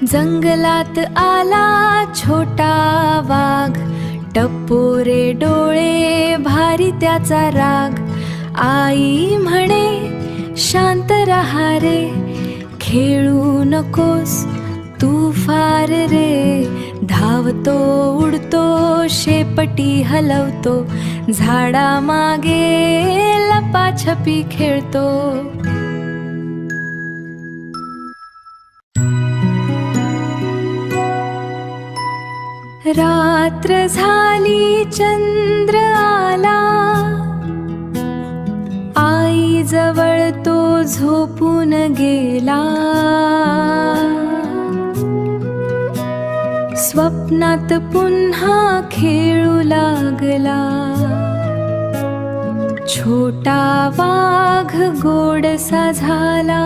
जंगलात आला छोटा वाघ, टपोरे डोळे भारी त्याचा राग. आई म्हणे शांत रहा रे, खेळू नकोस तू फार रे. धावतो उडतो शेपटी हलवतो, झाडामागे लपाछपी खेळतो. रात्र झाली चंद्र आला, आई जवळ तो झोपून गेला. स्वप्नात पुन्हा खेळू लागला, छोटा वाघ गोडसा झाला.